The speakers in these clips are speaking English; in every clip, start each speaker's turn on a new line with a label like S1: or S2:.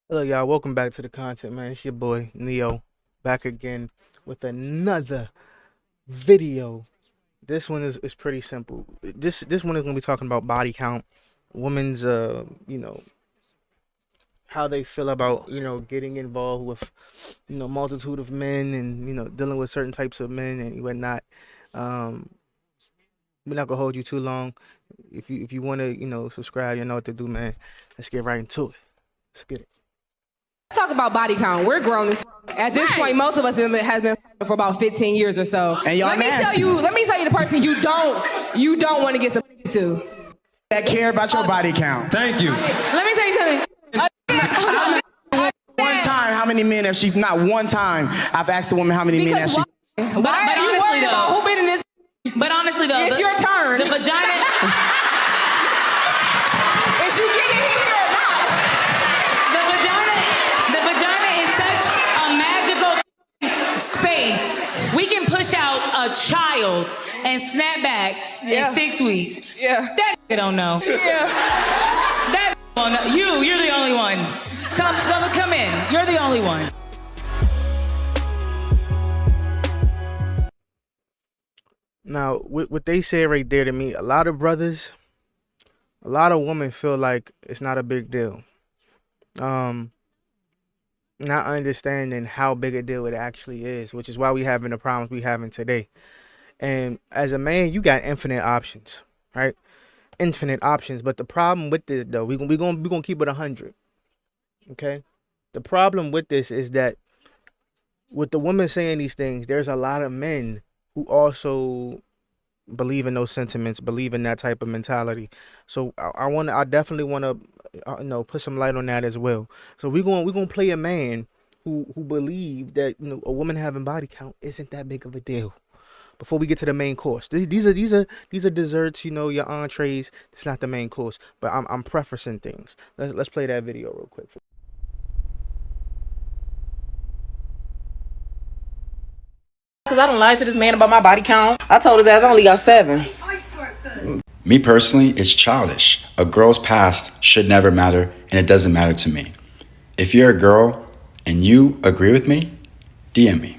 S1: Hello, y'all. Welcome back to the content, man. It's your boy Neo, back again with another video. This one is pretty simple. This one is gonna be talking about body count, women's how they feel about getting involved with multitude of men and dealing with certain types of men and whatnot. Um, we're not gonna hold you too long. If you want to subscribe, you know what to do, man. Let's get right into it. Let's get it.
S2: Let's talk about body count. We're grown as at this point. Most of us has been for about 15 years or so.
S3: And y'all
S2: let me tell you the person you don't want to get some to.
S3: That care about your body count.
S4: Thank you.
S2: Let me tell you something.
S3: One time, how many men have she? Not one time. I've asked a woman how many men has she.
S2: But honestly though, who been in this?
S5: But honestly though,
S2: it's your turn.
S5: The vagina.
S2: If you get in here or not.
S5: The vagina is such a magical space. We can push out a child and snap back in 6 weeks.
S2: Yeah.
S5: That don't know.
S2: Yeah.
S5: That don't know. You're the only one. Come in. You're the only one.
S1: Now, what they say right there to me, a lot of brothers, a lot of women feel like it's not a big deal. Not understanding how big a deal it actually is, which is why we having the problems we having today. And as a man, you got infinite options, right? Infinite options. But the problem with this, though, we gonna keep it 100. Okay. The problem with this is that with the women saying these things, there's a lot of men who also believe in those sentiments, believe in that type of mentality. So I definitely want to put some light on that as well. So we're gonna play a man who believe that a woman having body count isn't that big of a deal. Before we get to the main course, these are desserts, your entrees. It's not the main course, but I'm preferencing things. Let's play that video real quick.
S6: Because I don't lie to this man about my body count. I told his ass I only got 7.
S7: Me personally, it's childish. A girl's past should never matter, and it doesn't matter to me. If you're a girl and you agree with me, DM me.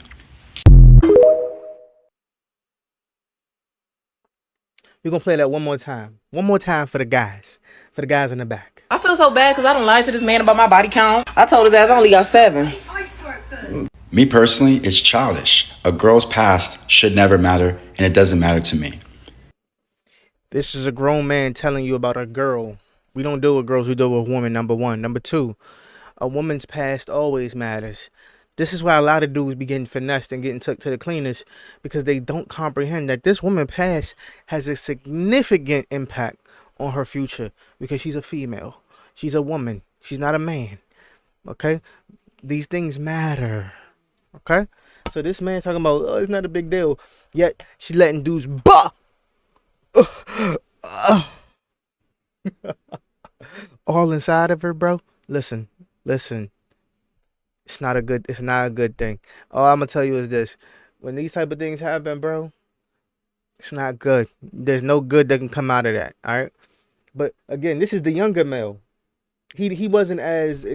S1: We're gonna play that one more time. One more time for the guys in the back.
S6: I feel so bad because I don't lie to this man about my body count. I told his ass I only got 7.
S7: Me personally, it's childish. A girl's past should never matter, and it doesn't matter to me.
S1: This is a grown man telling you about a girl. We don't deal with girls, we deal with women, number one. Number two, a woman's past always matters. This is why a lot of dudes be getting finessed and getting took to the cleaners, because they don't comprehend that this woman's past has a significant impact on her future, because she's a female. She's a woman. She's not a man. Okay? These things matter. Okay? So this man talking about, oh, it's not a big deal. Yet she's letting dudes all inside of her, bro. Listen. It's not a good thing. All I'm gonna tell you is this: when these type of things happen, bro, it's not good. There's no good that can come out of that. All right. But again, this is the younger male. He wasn't as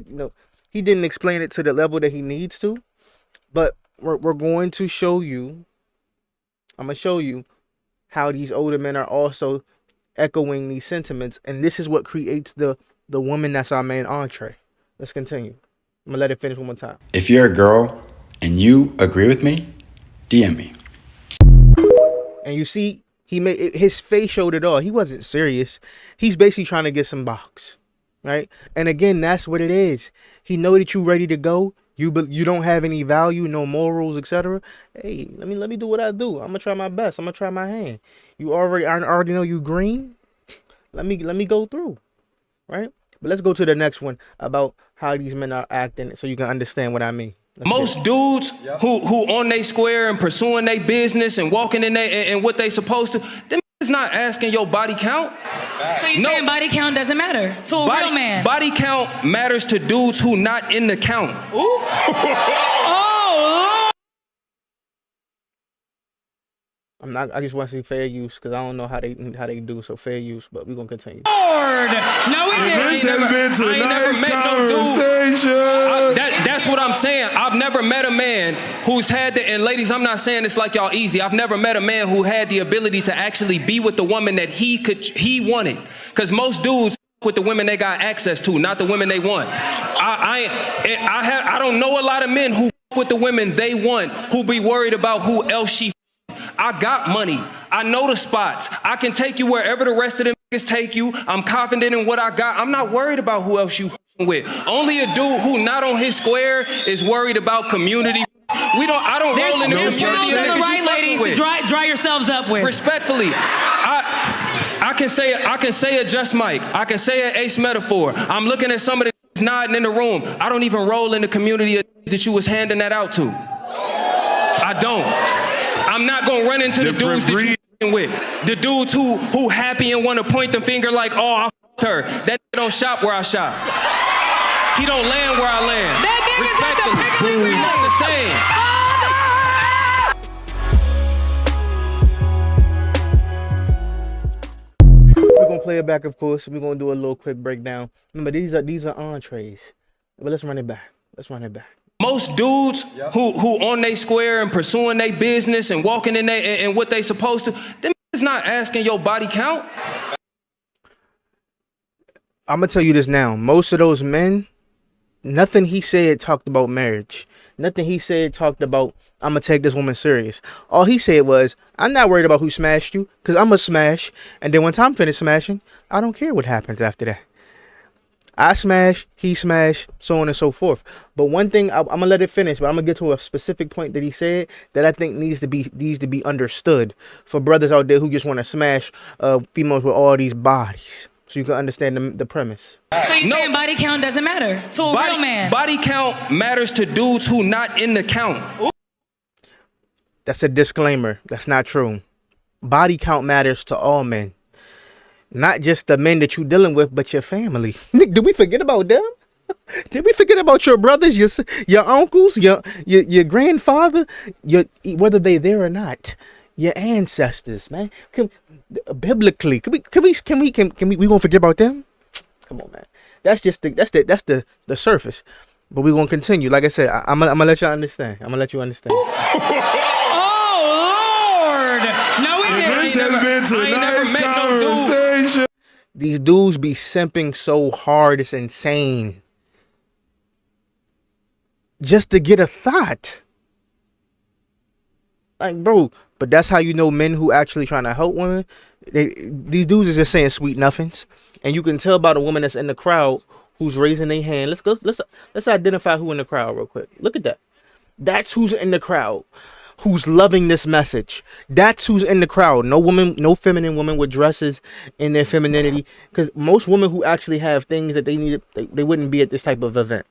S1: he didn't explain it to the level that he needs to. But we're going to show you. I'm gonna show you how these older men are also echoing these sentiments, and this is what creates the woman that's our main entree. Let's continue. I'm gonna let it finish one more time.
S7: If you're a girl and you agree with me, DM me.
S1: And you see, his face showed it all. He wasn't serious. He's basically trying to get some box, right? And again, that's what it is. He know that you ready to go. You don't have any value, no morals, etc. Hey, let me do what I do. I'm gonna try my best. I'm gonna try my hand. I already know you green. Let me go through, right? But let's go to the next one about how these men are acting, so you can understand what I mean.
S4: Most dudes who on they square and pursuing their business and walking in and what they supposed to, them is not asking your body count.
S5: So you saying body count doesn't matter to a real man?
S4: Body count matters to dudes who not in the count. Ooh.
S5: Oh,
S1: I just want to see fair use, because I don't know how they do, so fair use, but we're gonna continue.
S5: Lord! No, we didn't.
S4: This has been tonight's conversation. That's what I'm saying. I've never met a man who's had the, and ladies, I'm not saying it's like y'all easy. I've never met a man who had the ability to actually be with the woman that he wanted. Because most dudes with the women they got access to, not the women they want. I don't know a lot of men who with the women they want, who be worried about who else she. I got money. I know the spots. I can take you wherever the rest of them niggas take you. I'm confident in what I got. I'm not worried about who else you with. Only a dude who not on his square is worried about community. I don't roll in the community.
S5: There's the right ladies to dry yourselves up with.
S4: Respectfully, I can say a Just Mike. I can say an Ace Metaphor. I'm looking at some of the nodding in the room. I don't even roll in the community that you was handing that out to. I don't. I'm not gonna run into the dudes that you with. The dudes who happy and want to point the finger like, oh, I f***ed her. That don't shop where I shop. He don't land where I land. Respectfully, we're not the same.
S1: We're gonna play it back, of course. We're gonna do a little quick breakdown. Remember, these are entrees. But let's run it back.
S4: Most dudes who on they square and pursuing their business and walking in and what they supposed to, them is not asking your body count.
S1: I'm gonna tell you this now. Most of those men, nothing he said talked about marriage. Nothing he said talked about, I'm gonna take this woman serious. All he said was, I'm not worried about who smashed you, because I'm gonna smash. And then once I'm finished smashing, I don't care what happens after that. I smash, he smash, so on and so forth. But one thing, I'm gonna let it finish, but I'm gonna get to a specific point that he said that I think needs to be understood for brothers out there who just want to smash females with all these bodies, so you can understand the premise.
S5: So you saying body count doesn't matter to a real man?
S4: Body count matters to dudes who not in the count.
S1: That's a disclaimer. That's not true. Body count matters to all men. Not just the men that you're dealing with, but your family. Nick, did we forget about them? Did we forget about your brothers, your uncles, your grandfather, whether they there or not, your ancestors, man? Biblically, can we gonna forget about them? Come on, man. That's the surface. But we're gonna continue. Like I said, I'm gonna let y'all understand. I'm gonna let you understand.
S8: This has been tonight's conversation.
S1: These dudes be simping so hard, it's insane. Just to get a thought. Like, bro, but that's how you know men who actually trying to help women. These dudes is just saying sweet nothings. And you can tell by the woman that's in the crowd who's raising their hand. Let's identify who in the crowd real quick. Look at that. That's who's in the crowd. Who's loving this message. That's who's in the crowd. No woman, no feminine woman with dresses in their femininity. Because most women who actually have things that they need, they wouldn't be at this type of event.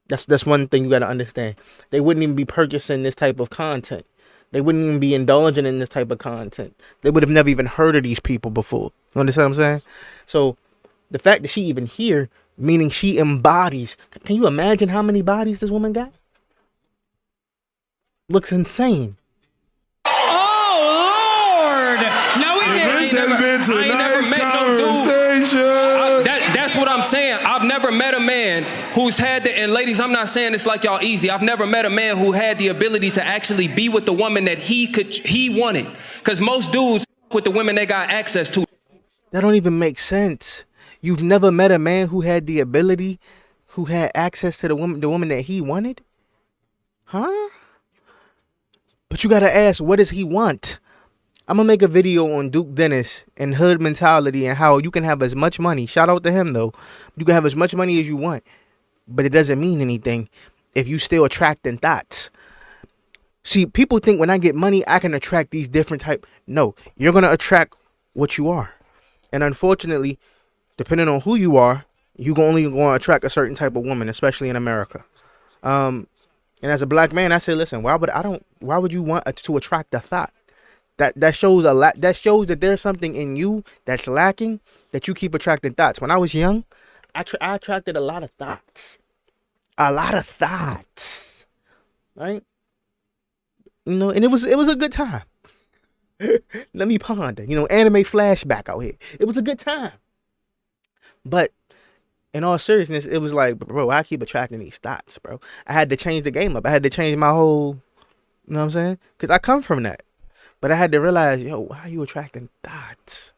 S1: That's one thing you got to understand. They wouldn't even be purchasing this type of content. They wouldn't even be indulging in this type of content. They would have never even heard of these people before. You understand what I'm saying? So the fact that she even here, meaning she embodies. Can you imagine how many bodies this woman got? Looks insane.
S5: Oh, Lord. No, we didn't.
S8: This has been tonight's conversation.
S4: That's what I'm saying. I've never met a man who's had the, and ladies, I'm not saying it's like y'all easy. I've never met a man who had the ability to actually be with the woman that he wanted. Because most dudes with the women they got access to.
S1: That don't even make sense. You've never met a man who had the ability, who had access to the woman that he wanted? Huh? But you gotta ask, what does he want? I'm gonna make a video on Duke Dennis and hood mentality and how you can have as much money. Shout out to him though. You can have as much money as you want, but it doesn't mean anything if you still attracting thoughts. See, people think when I get money, I can attract these different type. No, you're gonna attract what you are. And unfortunately, depending on who you are, you only gonna attract a certain type of woman, especially in America. And as a black man, I say, listen, why would you want to attract a thought? That shows a lot. That shows that there's something in you that's lacking, that you keep attracting thoughts. When I was young, I attracted a lot of thoughts. Right? You know, and it was a good time. Let me ponder. You know, anime flashback out here. It was a good time. But In all seriousness, it was like, bro, I keep attracting these thoughts, bro. I had to change the game up. I had to change my whole, you know what I'm saying? Because I come from that. But I had to realize, yo, why are you attracting thoughts?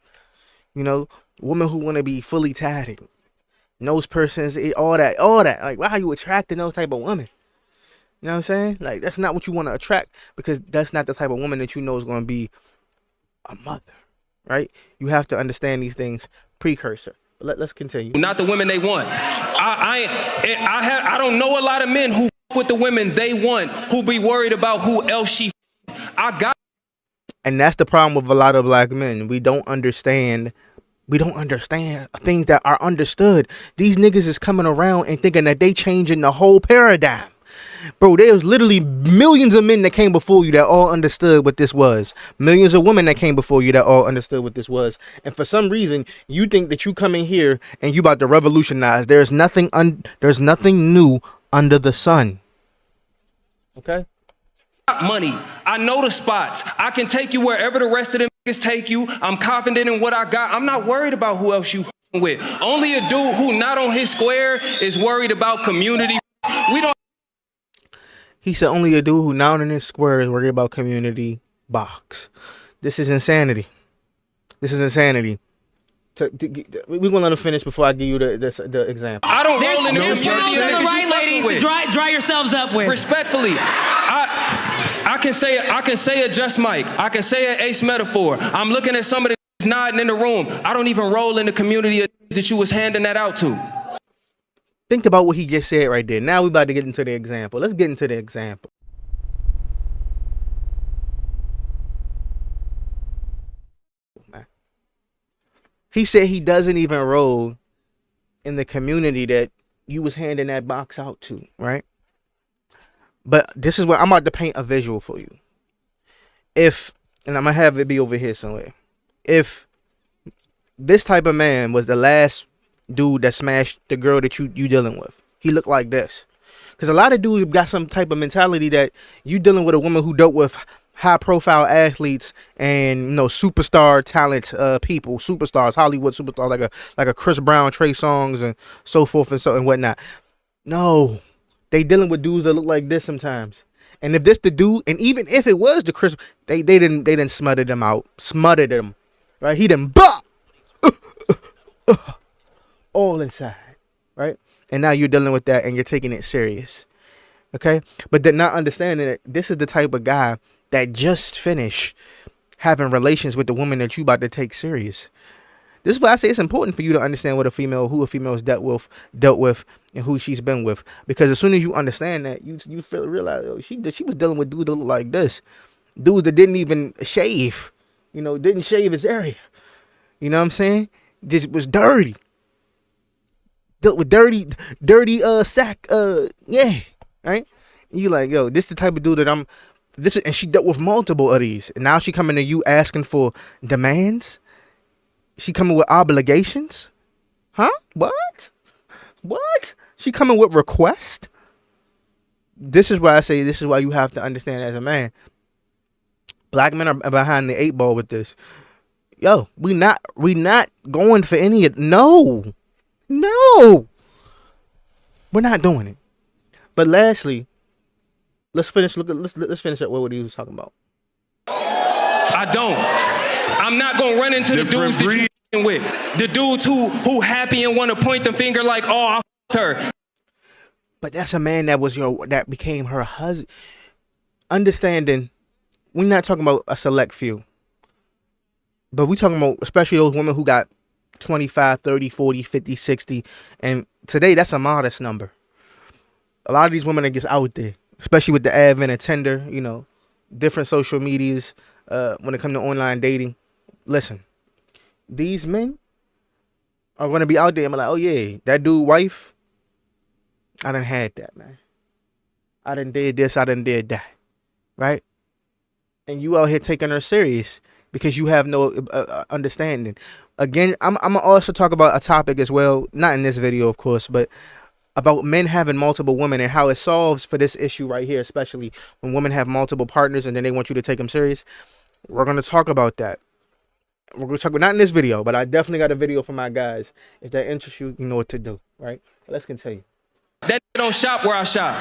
S1: You know, women who want to be fully tatted, nose persons, all that. Like, why are you attracting those type of women? You know what I'm saying? Like, that's not what you want to attract, because that's not the type of woman that you know is going to be a mother, right? You have to understand these things precursor. But let's continue.
S4: Not the women they want. I don't know a lot of men who with the women they want, who be worried about who else she. I got.
S1: And that's the problem with a lot of black men. We don't understand things that are understood. These niggas is coming around and thinking that they changing the whole paradigm. Bro, there was literally millions of men that came before you that all understood what this was. Millions of women that came before you that all understood what this was. And for some reason, you think that you come in here and you about to revolutionize. There's nothing new under the sun. Okay?
S4: Money. I know the spots. I can take you wherever the rest of them niggas take you. I'm confident in what I got. I'm not worried about who else you with. Only a dude who not on his square is worried about community. We don't.
S1: He said only a dude who not in his square is worried about community box. This is insanity. This is insanity. We're gonna let him finish before I give you the example.
S4: I don't roll in the
S5: There's songs on the right, ladies, to dry yourselves up with.
S4: Respectfully, I can say a just mic. I can say an ace metaphor. I'm looking at some of the nodding in the room. I don't even roll in the community that you was handing that out to.
S1: Think about what he just said right there. Now we about to get into the example. Let's get into the example. He said he doesn't even roll in the community that you was handing that box out to, right? But this is what I'm about to paint a visual for you. And I'm gonna have it be over here somewhere. If this type of man was the last dude that smashed the girl that you dealing with, he looked like this. Because a lot of dudes got some type of mentality that you dealing with a woman who dealt with high profile athletes and superstar talent people, superstars, Hollywood superstars, like a Chris Brown, Trey Songz, and so forth and whatnot. No, they dealing with dudes that look like this sometimes. And if this the dude, and even if it was the Chris, they didn't smother them out, smothered them, right? He done all inside, right? And now you're dealing with that and you're taking it serious, okay? But they're not understanding that this is the type of guy that just finished having relations with the woman that you about to take serious. This is why I say it's important for you to understand who a female has dealt with, and who she's been with. Because as soon as you understand that, you realize, oh, she was dealing with dudes that look like this, dudes that didn't even shave, didn't shave his area. You know what I'm saying? Just was dirty. Dealt with dirty sack. Yeah, right. And you like, yo, this is the type of dude that I'm. And she dealt with multiple of these, and now she coming to you asking for demands. She coming with obligations, huh? What? She coming with requests. This is why I say this is why you have to understand as a man. Black men are behind the 8 ball with this. Yo, we not going for any of no, we're not doing it. But lastly, let's finish up what he was talking about.
S4: I don't. I'm not gonna run into the dudes that you with. The dudes who happy and want to point the finger like, oh, I f***ed her.
S1: But that's a man that became her husband. Understanding, we're not talking about a select few. But we talking about especially those women who got 25, 30, 40, 50, 60. And today, that's a modest number. A lot of these women are just out there, especially with the advent of Tinder, different social medias, when it comes to online dating. Listen, these men are going to be out there and be like, oh, yeah, that dude wife, I done had that, man. I done did this, I done did that, right? And you out here taking her serious because you have no understanding. Again, I'm going to also talk about a topic as well, not in this video, of course, but about men having multiple women and how it solves for this issue right here, especially when women have multiple partners and then they want you to take them serious. We're going to talk about that. We're gonna talk about, not in this video, but I definitely got a video for my guys. If that interests you, you know what to do, right? Let's continue.
S4: That don't shop where I shop.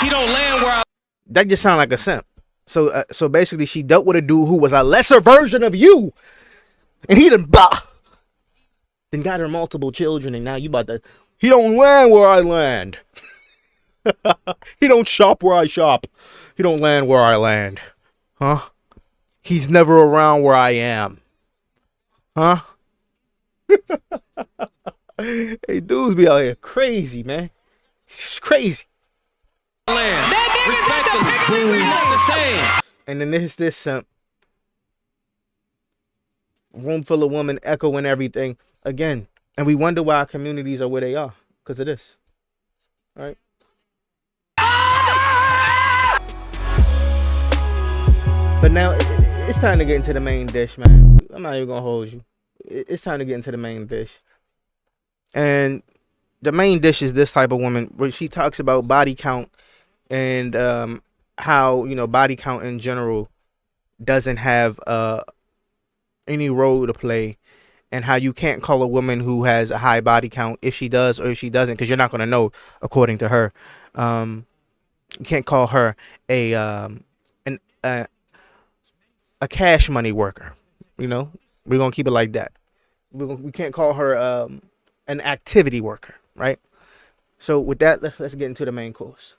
S4: He don't land where I.
S1: That just sound like a simp. So basically, she dealt with a dude who was a lesser version of you, and he then got her multiple children, and now you about to. He don't land where I land. He don't shop where I shop. He don't land where I land. Huh? He's never around where I am. Huh? Hey, dudes be out here crazy, man. It's crazy.
S4: Land. Respectfully. Not the same.
S1: And then this room full of women echoing everything again. And we wonder why our communities are where they are. Because of this. Right? But now it's time to get into the main dish, man. I'm not even gonna hold you. It's time to get into the main dish. And the main dish is this type of woman where she talks about body count and how, you know, body count in general doesn't have any role to play, and how you can't call a woman who has a high body count if she does or if she doesn't, because you're not gonna know, according to her. You can't call her a cash money worker. You know, we're gonna keep it like that. We can't call her an activity worker, right? So with that, let's get into the main course.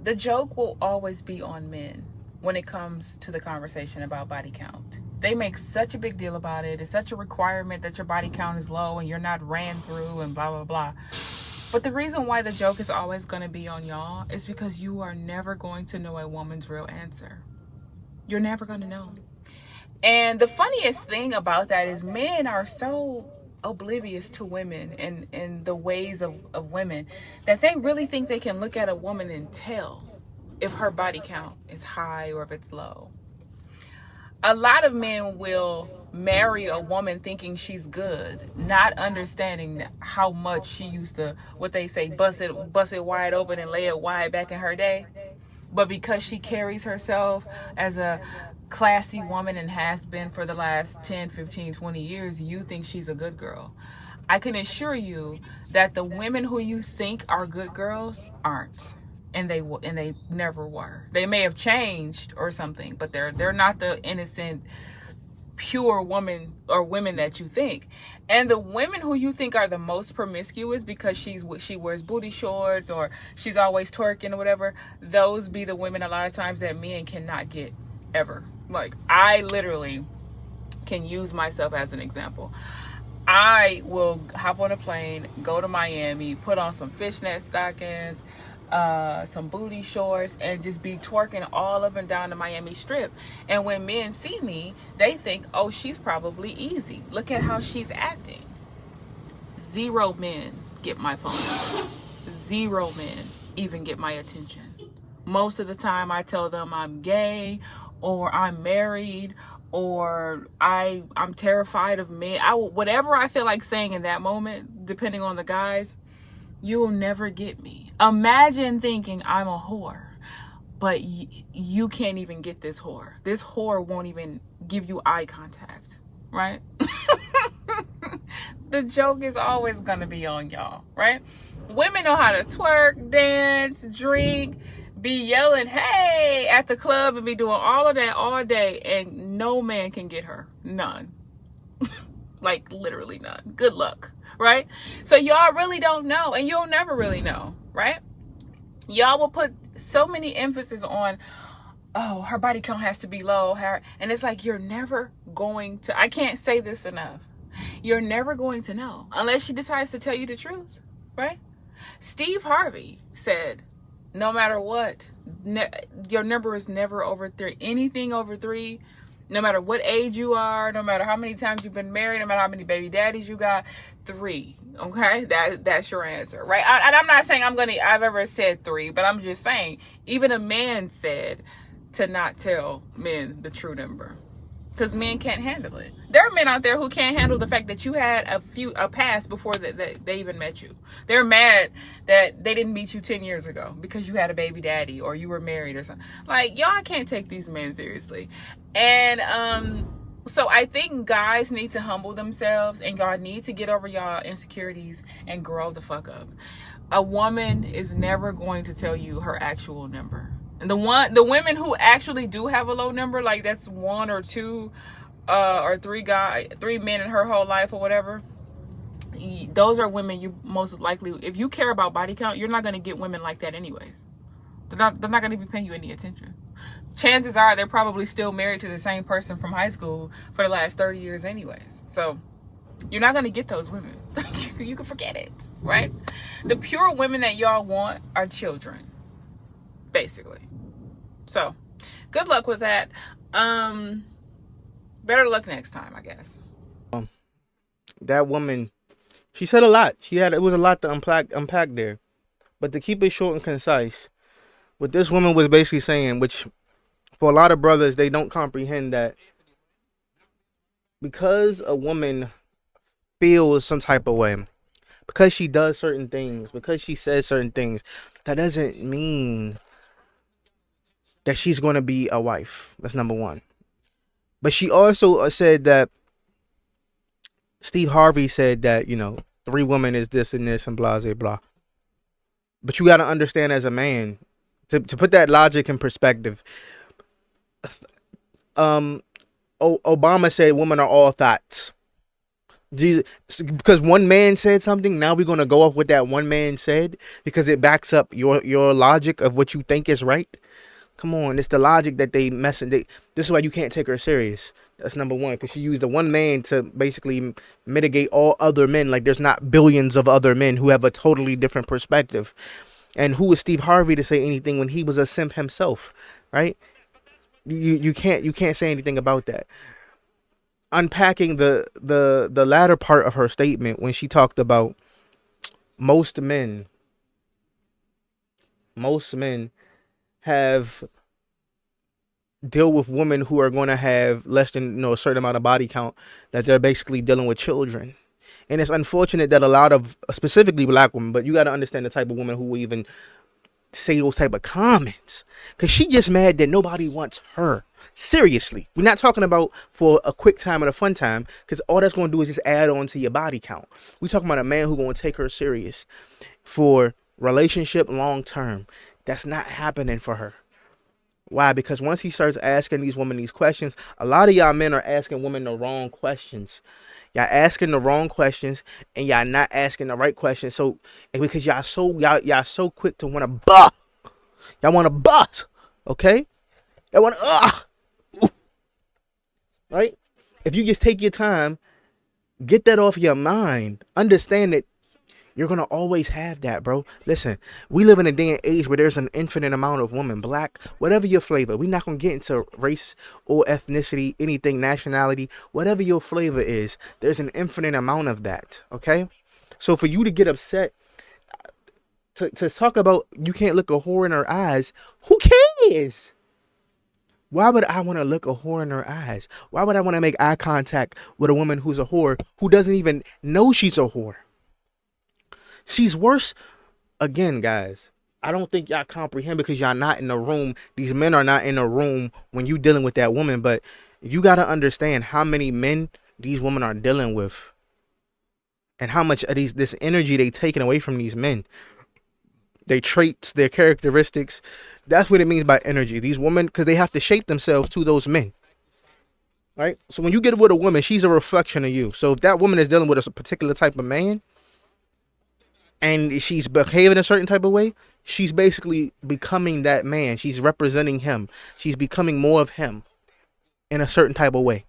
S9: The joke will always be on men when it comes to the conversation about body count. They make such a big deal about it. It's such a requirement that your body count is low and you're not ran through and blah, blah, blah. But the reason why the joke is always going to be on y'all is because you are never going to know a woman's real answer. You're never going to know. And the funniest thing about that is men are so oblivious to women and the ways of women that they really think they can look at a woman and tell if her body count is high or if it's low. A lot of men will marry a woman thinking she's good, not understanding how much she used to, what they say, bust it wide open and lay it wide back in her day. But because she carries herself as a classy woman and has been for the last 10, 15, 20 years, you think she's a good girl. I can assure you that the women who you think are good girls aren't. And they never were. They may have changed or something, but they're not the innocent, pure woman or women that you think. And the women who you think are the most promiscuous because she wears booty shorts or she's always twerking or whatever, those be the women a lot of times that men cannot get ever. Like, I literally can use myself as an example. I will hop on a plane, go to Miami, put on some fishnet stockings, some booty shorts, and just be twerking all up and down the Miami Strip. And when men see me, they think, oh, she's probably easy. Look at how she's acting. 0 men get my phone number. 0 men even get my attention. Most of the time I tell them I'm gay or I'm married or I'm terrified of men. Whatever I feel like saying in that moment, depending on the guys, you'll never get me. Imagine thinking I'm a whore, but you can't even get this whore. This whore won't even give you eye contact, right? The joke is always going to be on y'all, right? Women know how to twerk, dance, drink, be yelling, hey, at the club and be doing all of that all day, and no man can get her. None. Like, literally none. Good luck. Right? So y'all really don't know, and you'll never really know, right? Y'all will put so many emphasis on, oh, her body count has to be low, and it's like, you're never going to, I can't say this enough, you're never going to know unless she decides to tell you the truth, right? Steve Harvey said, no matter what, your number is never over 3. Anything over 3, no matter what age you are, no matter how many times you've been married, no matter how many baby daddies you got, 3. Okay, that's your answer, right? And I'm not saying I've ever said 3, but I'm just saying even a man said to not tell men the true number. because men can't handle it. There are men out there who can't handle the fact that you had a past before that they even met you. They're mad that they didn't meet you 10 years ago because you had a baby daddy or you were married or something. Like, y'all can't take these men seriously. And so I think guys need to humble themselves, and y'all need to get over y'all insecurities and grow the fuck up. A woman is never going to tell you her actual number. And the women who actually do have a low number, like that's one or two or three men in her whole life or whatever, those are women you most likely, if you care about body count, you're not going to get women like that anyways. They're not going to be paying you any attention. Chances are they're probably still married to the same person from high school for the last 30 years anyways. So you're not going to get those women. You can forget it, right? The pure women that y'all want are children, basically. So good luck with that. Better luck next time, I guess.
S1: That woman, she said a lot. It was a lot to unpack there. But to keep it short and concise, what this woman was basically saying, which for a lot of brothers, they don't comprehend, that because a woman feels some type of way, because she does certain things, because she says certain things, that doesn't mean that she's going to be a wife. That's number one. But she also said that Steve Harvey said that, 3 women is this and this and blah, blah, blah. But you got to understand, as a man, to put that logic in perspective, Obama said women are all thoughts. Jesus, because one man said something, now we're going to go off what that one man said because it backs up your logic of what you think is right. Come on, it's the logic that they messing. This is why you can't take her serious. That's number one, because she used the one man to basically mitigate all other men. Like, there's not billions of other men who have a totally different perspective. And who is Steve Harvey to say anything when he was a simp himself, right? You can't say anything about that. Unpacking the latter part of her statement when she talked about most men have deal with women who are going to have less than a certain amount of body count, that they're basically dealing with children. And it's unfortunate that a lot of, specifically black women, but you got to understand the type of women who will even say those type of comments, because she just mad that nobody wants her. Seriously, we're not talking about for a quick time and a fun time, because all that's going to do is just add on to your body count. We're talking about a man who's going to take her serious for relationship long term. That's not happening for her. Why? Because once he starts asking these women these questions, a lot of y'all men are asking women the wrong questions. Y'all asking the wrong questions, and y'all not asking the right questions. So, and because y'all so quick to want to bust. Y'all want to bust, okay? Y'all want to right? If you just take your time, get that off your mind. Understand that you're going to always have that, bro. Listen, we live in a day and age where there's an infinite amount of women, black, whatever your flavor. We're not going to get into race or ethnicity, anything, nationality, whatever your flavor is. There's an infinite amount of that, okay? So for you to get upset, to talk about you can't look a whore in her eyes, who cares? Why would I want to look a whore in her eyes? Why would I want to make eye contact with a woman who's a whore who doesn't even know she's a whore? She's worse. Again, guys, I don't think y'all comprehend because y'all not in the room. These men are not in the room when you dealing with that woman. But you got to understand how many men these women are dealing with and how much of this energy they taking away from these men. Their traits, their characteristics. That's what it means by energy. These women, because they have to shape themselves to those men. Right? So when you get with a woman, she's a reflection of you. So if that woman is dealing with a particular type of man, and she's behaving a certain type of way, she's basically becoming that man. She's representing him. She's becoming more of him in a certain type of way.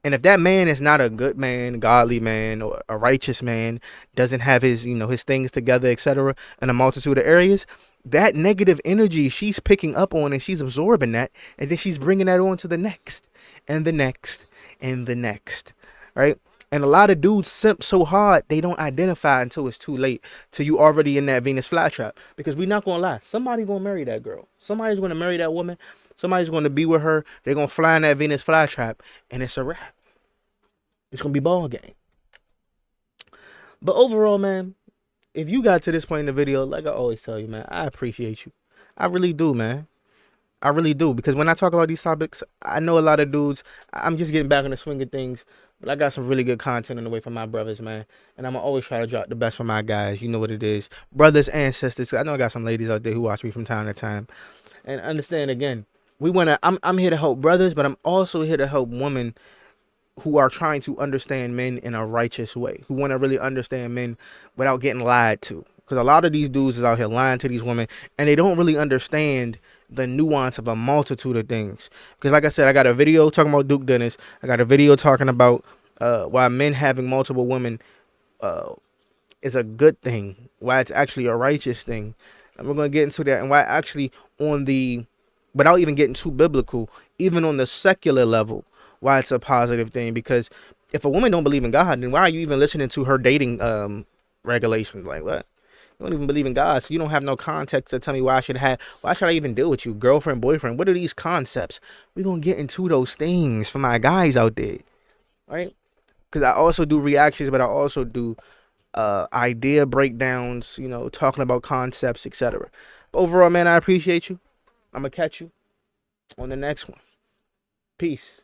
S1: And if that man is not a good man, godly man, or a righteous man, doesn't have his, his things together, etc., in a multitude of areas, that negative energy she's picking up on and she's absorbing that, and then she's bringing that on to the next, and the next, and the next, right? And a lot of dudes simp so hard, they don't identify until it's too late, till you already in that Venus flytrap. Because we're not going to lie. Somebody's going to marry that girl. Somebody's going to marry that woman. Somebody's going to be with her. They're going to fly in that Venus flytrap, and it's a wrap. It's going to be ball game. But overall, man, if you got to this point in the video, like I always tell you, man, I appreciate you. I really do, man. I really do. Because when I talk about these topics, I know a lot of dudes, I'm just getting back in the swing of things. But I got some really good content on the way for my brothers, man. And I'm going to always try to drop the best for my guys. You know what it is. Brothers and sisters. I know I got some ladies out there who watch me from time to time. And understand, again, I'm here to help brothers, but I'm also here to help women who are trying to understand men in a righteous way, who want to really understand men without getting lied to. Because a lot of these dudes is out here lying to these women, and they don't really understand the nuance of a multitude of things. Because like I said, I got a video talking about Duke Dennis. I got a video talking about why men having multiple women is a good thing, why it's actually a righteous thing. And we're going to get into that, and why actually without even getting too biblical, even on the secular level, why it's a positive thing. Because if a woman don't believe in God, then why are you even listening to her dating regulations? Like, what? You don't even believe in God, so you don't have no context to tell me why should I even deal with you, girlfriend, boyfriend? What are these concepts? We're gonna get into those things for my guys out there, right? Because I also do reactions, but I also do idea breakdowns, talking about concepts, etc. Overall, man, I appreciate you. I'm gonna catch you on the next one. Peace.